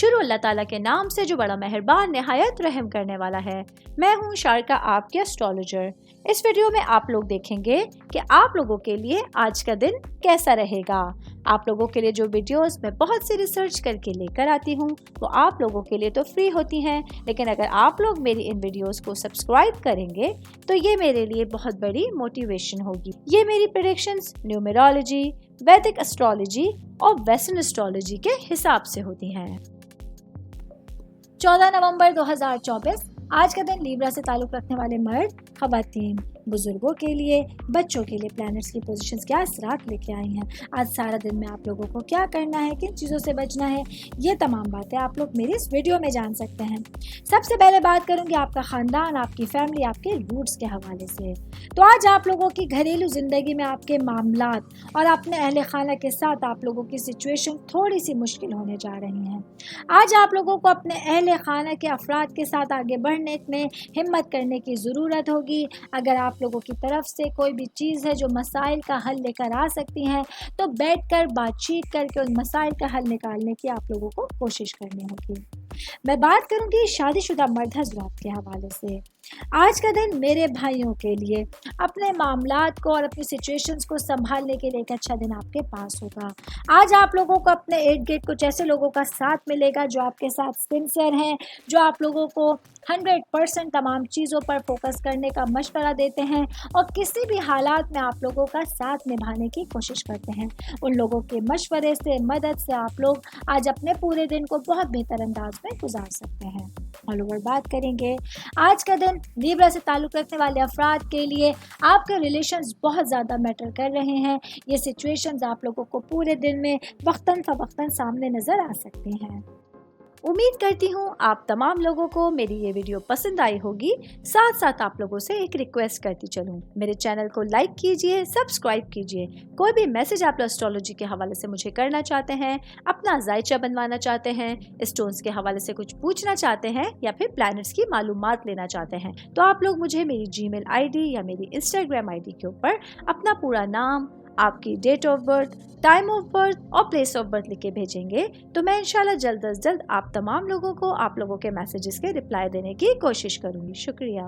शुरू अल्लाह ताला के नाम से जो बड़ा मेहरबान निहायत रहम करने वाला है। मैं हूँ शारका, आपके एस्ट्रोलॉजर। इस वीडियो में आप लोग देखेंगे कि आप लोगों के लिए आज का दिन कैसा रहेगा। आप लोगों के लिए जो वीडियोस मैं बहुत सी रिसर्च करके लेकर आती हूँ वो आप लोगों के लिए तो फ्री होती हैं, लेकिन अगर आप लोग मेरी इन वीडियोस को सब्सक्राइब करेंगे तो ये मेरे लिए बहुत बड़ी मोटिवेशन होगी। ये मेरी प्रेडिक्शंस न्यूमेरोलॉजी, वैदिक एस्ट्रोलॉजी और वेस्टर्न एस्ट्रोलॉजी के हिसाब से होती हैं। 14 नवंबर 2024 आज का दिन लीब्रा से ताल्लुक़ रखने वाले मर्द, ख़वातीन, बुजुर्गों के लिए, बच्चों के लिए प्लैनेट्स की पोजीशंस क्या असरात लेके आई हैं। आज सारा दिन में आप लोगों को क्या करना है, किन चीज़ों से बचना है, ये तमाम बातें आप लोग मेरी इस वीडियो में जान सकते हैं। सबसे पहले बात करूंगी आपका ख़ानदान, आपकी फैमिली, आपके रूट्स के हवाले से। तो आज आप लोगों की घरेलू ज़िंदगी में आपके मामलात और अपने अहले खाना के साथ आप लोगों की सिचुएशन थोड़ी सी मुश्किल होने जा रही हैं। आज आप लोगों को अपने अहले खाना के अफराद के साथ आगे बढ़ने में हिम्मत करने की ज़रूरत होगी। अगर आप लोगों की तरफ से कोई भी चीज़ है जो मसाइल का हल लेकर आ सकती हैं तो बैठकर बातचीत करके उन मसाइल का हल निकालने की आप लोगों को कोशिश करनी होगी। मैं बात करूंगी शादीशुदा मर्द हज़रात के हवाले से। आज का दिन मेरे भाइयों के लिए अपने मामलात को और अपनी सिचुएशंस को संभालने के लिए एक अच्छा दिन आपके पास होगा। आज आप लोगों को अपने इर्द गिर्द कुछ ऐसे लोगों का साथ मिलेगा जो आपके साथ सिंसियर हैं, जो आप लोगों को 100% तमाम चीज़ों पर फोकस करने का मशवरा देते हैं और किसी भी हालात में आप लोगों का साथ निभाने की कोशिश करते हैं। उन लोगों के मशवरे से, मदद से आप लोग आज अपने पूरे दिन को बहुत बेहतर अंदाज में गुजार सकते हैं। ऑल ओवर बात करेंगे आज का दिन लीब्रा से ताल्लुक़ रखने वाले अफराद के लिए आपके रिलेशंस बहुत ज़्यादा मैटर कर रहे हैं। ये सिचुएशंस आप लोगों को पूरे दिन में वक्तन फ़वक्तन सामने नज़र आ सकती हैं। उम्मीद करती हूँ आप तमाम लोगों को मेरी ये वीडियो पसंद आई होगी। साथ साथ आप लोगों से एक रिक्वेस्ट करती चलूँ, मेरे चैनल को लाइक कीजिए, सब्सक्राइब कीजिए। कोई भी मैसेज आप एस्ट्रोलॉजी के हवाले से मुझे करना चाहते हैं, अपना जायचा बनवाना चाहते हैं, स्टोन्स के हवाले से कुछ पूछना चाहते हैं या फिर प्लैनेट्स की मालूमात लेना चाहते हैं तो आप लोग मुझे मेरी जीमेल आईडी या मेरी इंस्टाग्राम आईडी के ऊपर अपना पूरा नाम, आपकी date of birth, time of birth और प्लेस ऑफ बर्थ लिख के भेजेंगे तो मैं इंशाल्लाह जल्द अज जल्द आप तमाम लोगों को आप लोगों के मैसेजेस के रिप्लाई देने की कोशिश करूँगी। शुक्रिया।